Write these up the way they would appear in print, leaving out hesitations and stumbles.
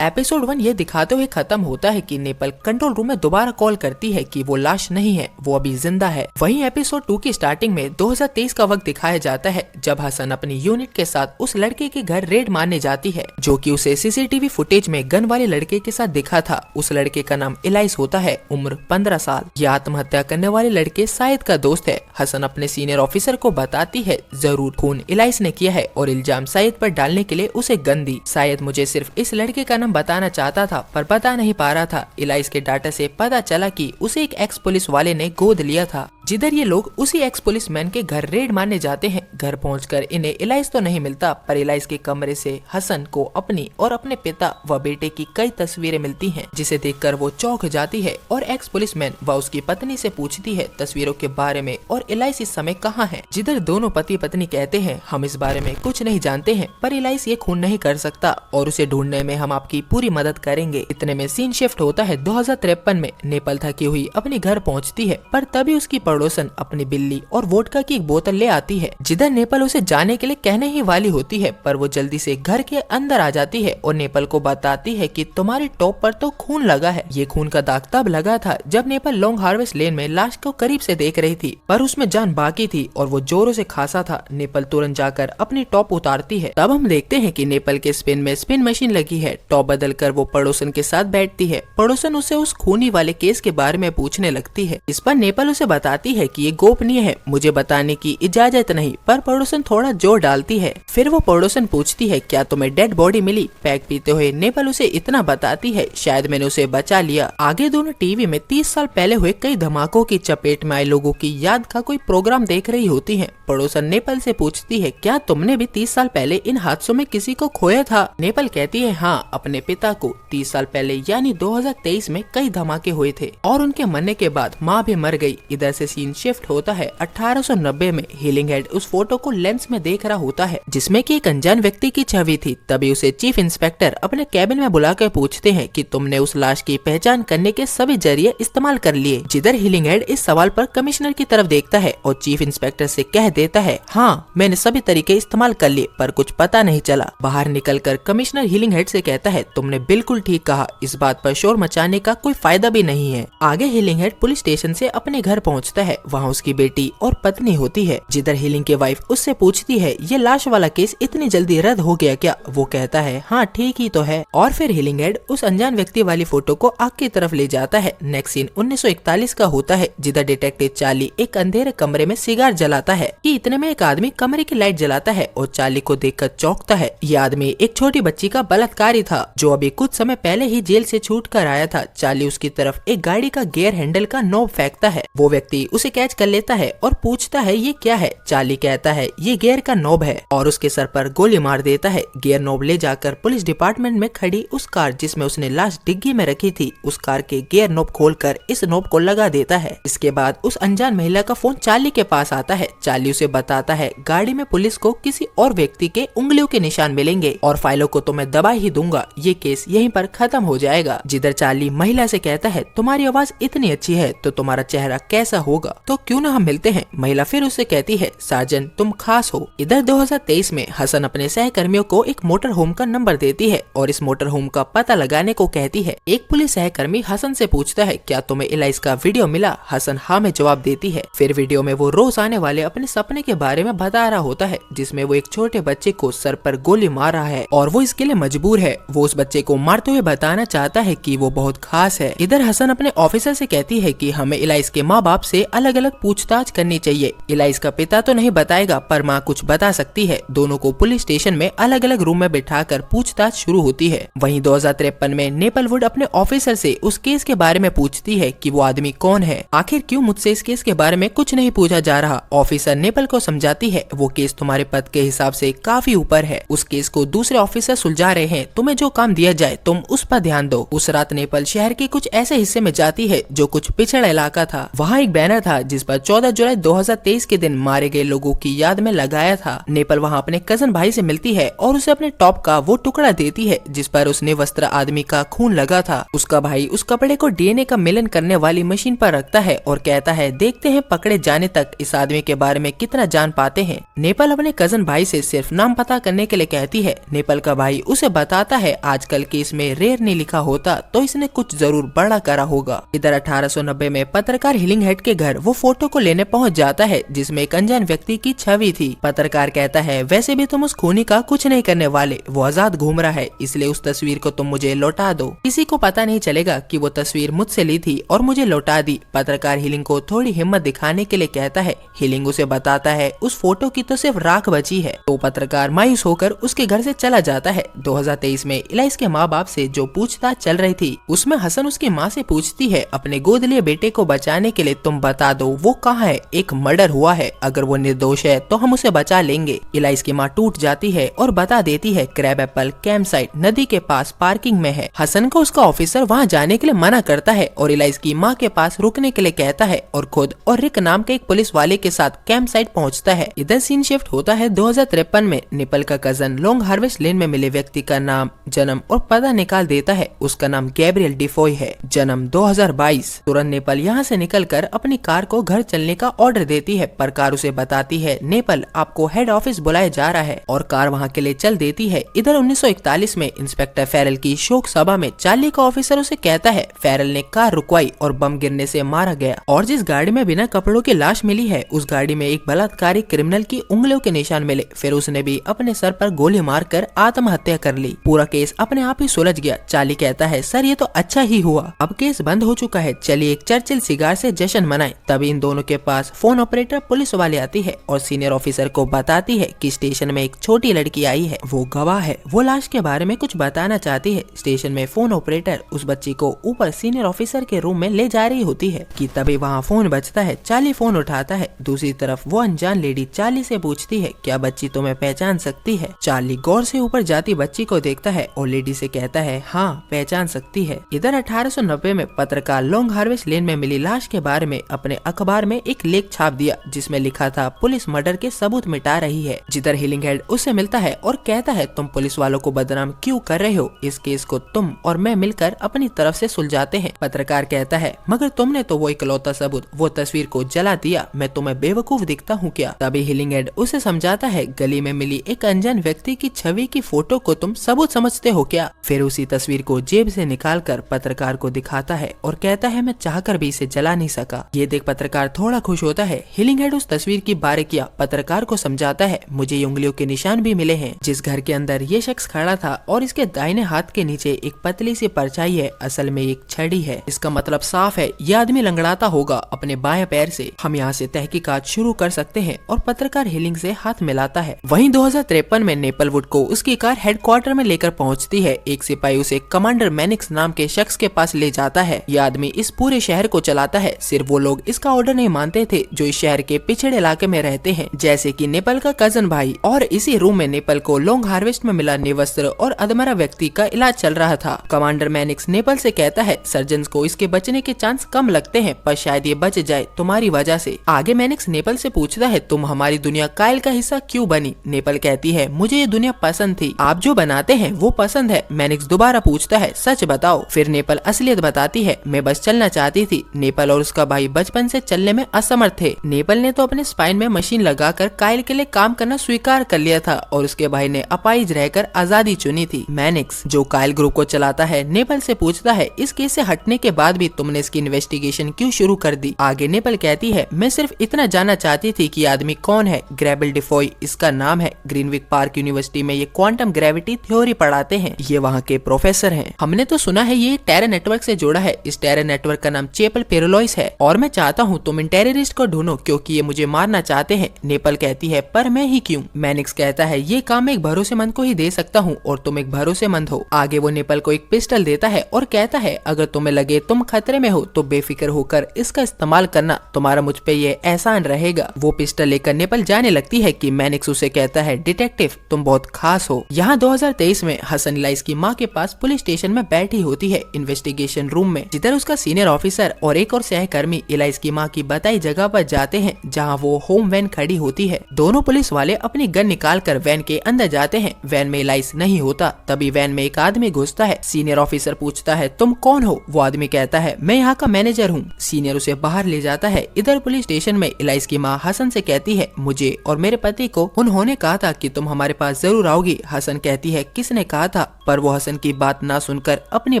Episode 1 ये दिखाते हुए खत्म होता है कि नेपाल कंट्रोल रूम में दोबारा कॉल करती है कि वो लाश नहीं है, वो अभी जिंदा है। वहीं एपिसोड 2 की स्टार्टिंग में 2023 का वक्त दिखाया जाता है जब हसन अपनी यूनिट के साथ उस लड़के के घर रेड मारने जाती है जो कि उसे सीसीटीवी फुटेज में गन वाले लड़के के साथ दिखा था। उस लड़के का नाम इलाइस होता है, उम्र 15 साल। यह आत्महत्या करने वाले लड़के शायद का दोस्त है। हसन अपने सीनियर ऑफिसर को बताती है जरूर खून इलाइस ने किया है और इल्जाम शायद पर डालने के लिए उसे गन दी। शायद मुझे सिर्फ इस लड़के का नाम बताना चाहता था पर बता नहीं पा रहा था। इलाइस के डाटा से पता चला कि उसे एक एक्स पुलिस वाले ने गोद लिया था। जिधर ये लोग उसी एक्स पुलिस मैन के घर रेड मारने जाते हैं। घर पहुंचकर इन्हें इलाइस तो नहीं मिलता पर इलाइस के कमरे से हसन को अपनी और अपने पिता व बेटे की कई तस्वीरें मिलती हैं, जिसे देखकर वो चौंक जाती है और एक्स पुलिस मैन व उसकी पत्नी से पूछती है तस्वीरों के बारे में और इलाइस इस समय कहाँ है। जिधर दोनों पति पत्नी कहते हैं हम इस बारे में कुछ नहीं जानते हैं पर इलाइस ये खून नहीं कर सकता और उसे ढूंढने में हम आपकी पूरी मदद करेंगे। इतने में सीन शिफ्ट होता है 2053 में। नेपाल थकी हुई अपने घर पहुँचती है पर तभी उसकी पड़ोसन अपनी बिल्ली और वोडका की एक बोतल ले आती है। जिधर नेपाल उसे जाने के लिए कहने ही वाली होती है पर वो जल्दी से घर के अंदर आ जाती है और नेपाल को बताती है कि तुम्हारी टॉप पर तो खून लगा है। ये खून का दाग तब लगा था जब नेपाल लॉन्ग हार्वेस्ट लेन में लाश को करीब से देख रही थी पर उसमें जान बाकी थी और वो जोरों से खांसा था। नेपाल तुरंत जाकर अपनी टॉप उतारती है। तब हम देखते हैं कि नेपाल के स्पिन में स्पिन मशीन लगी है। टॉप बदल कर वो पड़ोसन के साथ बैठती है। पड़ोसन उसे उस खूनी वाले केस के बारे में पूछने लगती है। इस पर नेपाल उसे बताती है कि ये गोपनीय है, मुझे बताने की इजाजत नहीं। पर पड़ोसन थोड़ा जोर डालती है। फिर वो पड़ोसन पूछती है क्या तुम्हें डेड बॉडी मिली। पैक पीते हुए नेपाल उसे इतना बताती है शायद मैंने उसे बचा लिया। आगे दोनों टीवी में 30 साल पहले हुए कई धमाकों की चपेट में आए लोगों की याद का कोई प्रोग्राम देख रही होती है। पड़ोसन नेपाल से पूछती है क्या तुमने भी 30 साल पहले इन हादसों में किसी को खोया था। नेपाल कहती है हाँ, अपने पिता को 30 साल पहले यानी 2023 में कई धमाके हुए थे और उनके मरने के बाद माँ भी मर गई। इधर से सीन शिफ्ट होता है 1890 में। हीलिंग हेड उस फोटो को लेंस में देख रहा होता है जिसमें कि एक अनजान व्यक्ति की छवि थी। तभी उसे चीफ इंस्पेक्टर अपने कैबिन में बुलाकर पूछते हैं कि तुमने उस लाश की पहचान करने के सभी जरिए इस्तेमाल कर लिए। जिधर हीलिंग हेड इस सवाल पर कमिश्नर की तरफ देखता है और चीफ इंस्पेक्टर से कह देता है हाँ, मैंने सभी तरीके इस्तेमाल कर लिए पर कुछ पता नहीं चला। बाहर निकलकर कमिश्नर हीलिंग हेड से कहता है तुमने बिल्कुल ठीक कहा, इस बात पर शोर मचाने का कोई फायदा भी नहीं है। आगे हीलिंग हेड पुलिस स्टेशन से अपने घर पहुंचता है। वहां उसकी बेटी और पत्नी होती है। जिधर हीलिंग की वाइफ उससे पूछती है ये लाश वाला केस इतनी जल्दी रद्द हो गया क्या। वो कहता है हाँ ठीक ही तो है। और फिर हीलिंग हेड उस अनजान व्यक्ति वाली फोटो को आग की तरफ ले जाता है। नेक्स्ट सीन 1941 का होता है जिधर डिटेक्टिव चार्ली एक अंधेरे कमरे में सिगार जलाता है कि इतने में एक आदमी कमरे की लाइट जलाता है और चार्ली को देखकर चौंकता है। ये आदमी एक छोटी बच्ची का बलात्कारी था जो अभी कुछ समय पहले ही जेल से छूट कर आया था। चार्ली उसकी तरफ एक गाड़ी का गियर हैंडल का नॉब फेंकता है। वो व्यक्ति उसे कैच कर लेता है और पूछता है ये क्या है। चार्ली कहता है ये गियर का नॉब है और उसके सर पर गोली मार देता है। गियर नॉब ले जाकर पुलिस डिपार्टमेंट में खड़ी उस कार जिसमें उसने लाश डिग्गी में रखी थी, उस कार के गियर नॉब खोलकर इस नॉब को लगा देता है। इसके बाद उस अनजान महिला का फोन चार्ली के पास आता है। चार्ली उसे बताता है गाड़ी में पुलिस को किसी और व्यक्ति के उंगलियों के निशान मिलेंगे और फाइलों को तो मैं दबा ही दूंगा, ये केस यहीं पर खत्म हो जाएगा। जिधर चार्ली महिला से कहता है तुम्हारी आवाज इतनी अच्छी है तो तुम्हारा चेहरा कैसा होगा, तो क्यों ना हम मिलते हैं। महिला फिर उससे कहती है साजन तुम खास हो। इधर 2023 में हसन अपने सहकर्मियों को एक मोटर होम का नंबर देती है और इस मोटर होम का पता लगाने को कहती है। एक पुलिस सहकर्मी हसन से पूछता है क्या तुम्हें इलाइस का वीडियो मिला। हसन हाँ में जवाब देती है। फिर वीडियो में वो रोज आने वाले अपने सपने के बारे में बता रहा होता है जिसमें वो एक छोटे बच्चे को सर पर गोली मार रहा है और वो इसके लिए मजबूर है। वो उस बच्चे को मारते हुए बताना चाहता है कि वो बहुत खास है। इधर हसन अपने ऑफिसर से कहती है कि हमें इलाइस के माँ बाप से अलग अलग पूछताछ करनी चाहिए। इलाइस का पिता तो नहीं बताएगा पर माँ कुछ बता सकती है। दोनों को पुलिस स्टेशन में अलग अलग रूम में बिठाकर पूछताछ शुरू होती है। वहीं 2053 में नेपाल वुड अपने ऑफिसर से उस केस के बारे में पूछती है कि वो आदमी कौन है, आखिर क्यों मुझसे इस केस के बारे में कुछ नहीं पूछा जा रहा। ऑफिसर नेपाल को समझाती है वो केस तुम्हारे पद के हिसाब से काफी ऊपर है, उस केस को दूसरे ऑफिसर सुलझा रहे हैं, तुम्हें जो काम दिया जाए तुम उस पर ध्यान दो। उस रात नेपाल शहर के कुछ ऐसे हिस्से में जाती है जो कुछ पिछड़ा इलाका था। वहाँ एक बैनर बैनर था जिस पर 14 जुलाई 2023 के दिन मारे गए लोगों की याद में लगाया था। नेपल वहाँ अपने कजन भाई से मिलती है और उसे अपने टॉप का वो टुकड़ा देती है जिस पर उसने वस्त्र आदमी का खून लगा था। उसका भाई उस कपड़े को डीएनए का मिलन करने वाली मशीन पर रखता है और कहता है देखते हैं पकड़े जाने तक इस आदमी के बारे में कितना जान पाते हैं। नेपल अपने कजन भाई से सिर्फ नाम पता करने के लिए कहती है। नेपल का भाई उसे बताता है आजकल केस में रेयर नहीं लिखा होता तो इसने कुछ जरूर बड़ा करा होगा। इधर 1890 में पत्रकार हिलिंगहेड के घर वो फोटो को लेने पहुंच जाता है जिसमें एक अनजान व्यक्ति की छवि थी। पत्रकार कहता है वैसे भी तुम उस खूनी का कुछ नहीं करने वाले, वो आजाद घूम रहा है, इसलिए उस तस्वीर को तुम मुझे लौटा दो। किसी को पता नहीं चलेगा कि वो तस्वीर मुझसे ली थी और मुझे लौटा दी। पत्रकार हिलिंग को थोड़ी हिम्मत दिखाने के लिए कहता है। हिलिंग उसे बताता है उस फोटो की तो सिर्फ राख बची है। तो पत्रकार मायूस होकर उसके घर से चला जाता है। 2023 में इलाइस के माँ बाप से जो पूछताछ चल रही थी उसमें हसन उसकी माँ से पूछती है अपने गोद लिए बेटे को बचाने के लिए तुम बता दो वो कहाँ है, एक मर्डर हुआ है, अगर वो निर्दोष है तो हम उसे बचा लेंगे। इलाइस की माँ टूट जाती है और बता देती है क्रैब एप्पल कैंप साइट नदी के पास पार्किंग में है। हसन को उसका ऑफिसर वहाँ जाने के लिए मना करता है और इलाइस की माँ के पास रुकने के लिए कहता है और खुद और रिक नाम के एक पुलिस वाले के साथ कैंप साइट पहुँचता है। इधर सीन शिफ्ट होता है 2053 में। नेपल का कजन लॉन्ग हार्वेस्ट लेन में मिले व्यक्ति का नाम, जन्म और पता निकाल देता है। उसका नाम गैब्रियल डिफोय है, जन्म 2022। तुरंत नेपल यहाँ से निकलकर अपनी कार को घर चलने का ऑर्डर देती है पर कार उसे बताती है नेपल आपको हेड ऑफिस बुलाया जा रहा है और कार वहाँ के लिए चल देती है। इधर 1941 में इंस्पेक्टर फेरल की शोक सभा में चार्ली का ऑफिसर उसे कहता है फेरल ने कार रुकवाई और बम गिरने से मारा गया और जिस गाड़ी में बिना कपड़ों की लाश मिली है उस गाड़ी में एक बलात्कारी क्रिमिनल की उंगलियों के निशान मिले। फिर उसने भी अपने सर पर गोली मारकर आत्महत्या कर ली। पूरा केस अपने आप ही सुलझ गया। चार्ली कहता है सर ये तो अच्छा ही हुआ, अब केस बंद हो चुका है, चलिए एक चर्चिल सिगार से जश्न मनाएं। तभी इन दोनों के पास फोन ऑपरेटर पुलिस वाले आती है और सीनियर ऑफिसर को बताती है कि स्टेशन में एक छोटी लड़की आई है, वो गवाह है, वो लाश के बारे में कुछ बताना चाहती है। स्टेशन में फोन ऑपरेटर उस बच्ची को ऊपर सीनियर ऑफिसर के रूम में ले जा रही होती है कि तभी वहाँ फोन बजता है। चार्ली फोन उठाता है। दूसरी तरफ वो अनजान लेडी चार्ली से पूछती है क्या बच्ची तुम्हें पहचान सकती है। चार्ली गौर से ऊपर जाती बच्ची को देखता है और लेडी से कहता है हाँ पहचान सकती है। इधर 1890 में पत्रकार लॉन्ग हार्वेस्ट लेन में मिली लाश के बारे में अपने अखबार में एक लेख छाप दिया जिसमें लिखा था पुलिस मर्डर के सबूत मिटा रही है। जिधर हिलिंगहेड उससे मिलता है और कहता है तुम पुलिस वालों को बदनाम क्यों कर रहे हो, इस केस को तुम और मैं मिलकर अपनी तरफ से सुलझाते हैं। पत्रकार कहता है मगर तुमने तो वो इकलौता सबूत, वो तस्वीर को जला दिया, मैं तुम्हें बेवकूफ दिखता हूँ क्या। तभी हिलिंगहेड उसे समझाता है गली में मिली एक अनजान व्यक्ति की छवि की फोटो को तुम सबूत समझते हो क्या। फिर उसी तस्वीर को जेब से निकालकर पत्रकार को दिखाता है और कहता है मैं चाहकर भी इसे जला नहीं सका। ये देख पत्रकार थोड़ा खुश होता है। हिलिंगहेड उस तस्वीर की बारीकियां पत्रकार को समझाता है मुझे ये उंगलियों के निशान भी मिले हैं जिस घर के अंदर ये शख्स खड़ा था और इसके दाहिने हाथ के नीचे एक पतली सी परछाई है, असल में एक छड़ी है। इसका मतलब साफ है ये आदमी लंगड़ाता होगा अपने बाएं पैर से। हम यहाँ से तहकीकात शुरू कर सकते हैं और पत्रकार हिलिंग से हाथ मिलाता है। वहीं 2053 में नेपलवुड को उसकी कार हेडक्वार्टर में लेकर पहुंचती है। एक सिपाही उसे कमांडर मैनिक्स नाम के शख्स के पास ले जाता है। यह आदमी इस पूरे शहर को चलाता है, सिर्फ वो लोग इसका ऑर्डर नहीं मानते थे जो इस शहर के पिछड़े इलाके में रहते हैं जैसे कि नेपल का कजन भाई। और इसी रूम में नेपल को लॉन्ग हार्वेस्ट में मिला निवस्त्र और अधमरा व्यक्ति का इलाज चल रहा था। कमांडर मैनिक्स नेपल से कहता है सर्जन को इसके बचने के चांस कम लगते हैं पर शायद ये बच जाए तुम्हारी वजह से। आगे मैनिक्स नेपल से पूछता है तुम हमारी दुनिया कायल का हिस्सा क्यों बनी। नेपल कहती है मुझे ये दुनिया पसंद थी, आप जो बनाते हैं वो पसंद है। मैनिक्स दोबारा पूछता है सच बताओ। फिर नेपल असलियत बताती है मैं बस चलना चाहती थी। नेपल और उसका भाई बचपन से चलने में असमर्थ थे। नेपल ने तो अपने स्पाइन में मशीन लगाकर कायल के लिए काम करना स्वीकार कर लिया था और उसके भाई ने अपाहिज रहकर आजादी चुनी थी। मैनिक्स जो कायल ग्रुप को चलाता है नेपल से पूछता है इस केस से हटने के बाद भी तुमने इसकी इन्वेस्टिगेशन क्यों शुरू कर दी। आगे नेपल कहती है मैं सिर्फ इतना जानना चाहती थी कि आदमी कौन है। ग्रेबल डिफोय इसका नाम है। ग्रीनविक पार्क यूनिवर्सिटी में ये क्वांटम ग्रेविटी थ्योरी पढ़ाते हैं। ये वहाँ के प्रोफेसर हैं। हमने तो सुना है ये टेरर नेटवर्क से जुड़ा है। इस टेरर नेटवर्क का नाम चेपल पेरोलॉइस है और मैं चाहता हूँ तुम इन टेररिस्ट को ढूंढो क्योंकि ये मुझे मारना चाहते हैं। नेपल कहती है पर मैं ही क्यों। मैनिक्स कहता है ये काम मैं एक भरोसेमंद को ही दे सकता हूँ और तुम एक भरोसेमंद हो। आगे वो नेपल को एक पिस्टल देता है और कहता है अगर तुम्हें लगे तुम खतरे में हो तो बेफिक्र होकर इसका इस्तेमाल करना, तुम्हारा मुझ पे ये एहसान रहेगा। वो पिस्टल लेकर नेपल जाने लगती है कि मैनिक्स उसे कहता है डिटेक्टिव तुम बहुत खास हो। यहाँ 2023 में हसन इलाइस की माँ के पास पुलिस स्टेशन में बैठी होती है इन्वेस्टिगेशन रूम में, जिधर उसका सीनियर ऑफिसर और एक और सहकर्मी इलाइस की माँ की बताई जगह पर जाते हैं जहाँ वो होम वैन खड़ी होती है। दोनों पुलिस वाले अपनी गन निकालकर वैन के अंदर जाते हैं। वैन में इलाइस नहीं होता। तभी वैन में एक आदमी घुसता है। सीनियर ऑफिसर पूछता है तुम कौन हो? वो आदमी कहता है मैं यहाँ का मैनेजर हूँ। सीनियर उसे बाहर ले जाता है। इधर पुलिस स्टेशन में इलाइस की माँ हसन से कहती है मुझे और मेरे पति को उन्होंने कहा था कि तुम हमारे पास जरूर आओगी। हसन कहती है किसने कहा था? पर वो हसन की बात ना सुनकर अपनी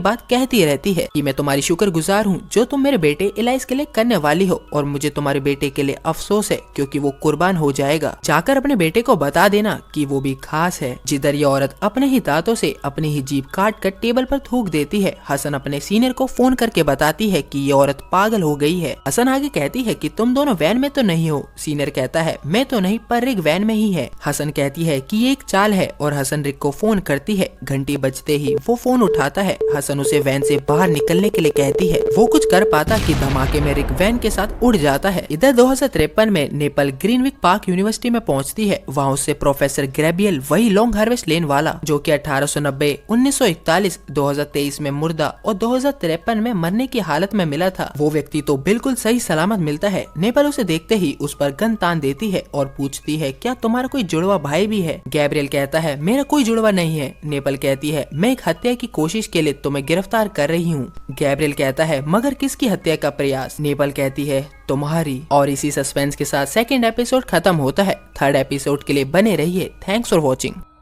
बात कहती रहती है कि मैं तुम्हारी शुक्रगुजार हूँ जो तुम मेरे बेटे इलाइस के लिए करने वाली हो, और मुझे तुम्हारे बेटे के लिए अफसोस है क्योंकि वो कुर्बान हो जाएगा। जाकर अपने बेटे को बता देना कि वो भी खास है। जिधर ये औरत अपने ही दांतों से अपनी ही जीभ काट कर टेबल पर थूक देती है। हसन अपने सीनियर को फोन करके बताती है कि ये औरत पागल हो गई है। हसन आगे कहती है कि तुम दोनों वैन में तो नहीं हो। सीनियर कहता है मैं तो नहीं, पर रिक वैन में ही है। हसन कहती है कि ये एक चाल है और हसन रिक को फोन करती है। घंटी बजते ही वो फोन उठाता है। हसन उसे वैन से बाहर निकलने के लिए कहती है। वो कुछ कर पाता कि धमाके में रिक वैन के साथ उड़ जाता है। इधर 2053 में नेपल ग्रीनविक पार्क यूनिवर्सिटी में पहुंचती है। वहाँ उससे प्रोफेसर ग्रेबियल, वही लॉन्ग हार्वेस्ट लेन वाला जो कि 1890, 1941, 2023 में मुर्दा और 2053 में मरने की हालत में मिला था, वो व्यक्ति तो बिल्कुल सही सलामत मिलता है। नेपल उसे देखते ही उस पर गन तान देती है और पूछती है क्या तुम्हारा कोई जुड़वा भाई भी है? गैब्रियल कहता है मेरा कोई जुड़वा नहीं है। नेपल कहती है मैं एक हत्या की कोशिश के लिए तुम्हें गिरफ्तार कर रही हूँ। गैब्रियल कहता है मगर किसकी हत्या का प्रयास? नेपल कहती है तुम्हारी। और इसी सस्पेंस के साथ सेकंड एपिसोड खत्म होता है। थर्ड एपिसोड के लिए बने रहिए। Thanks for watching.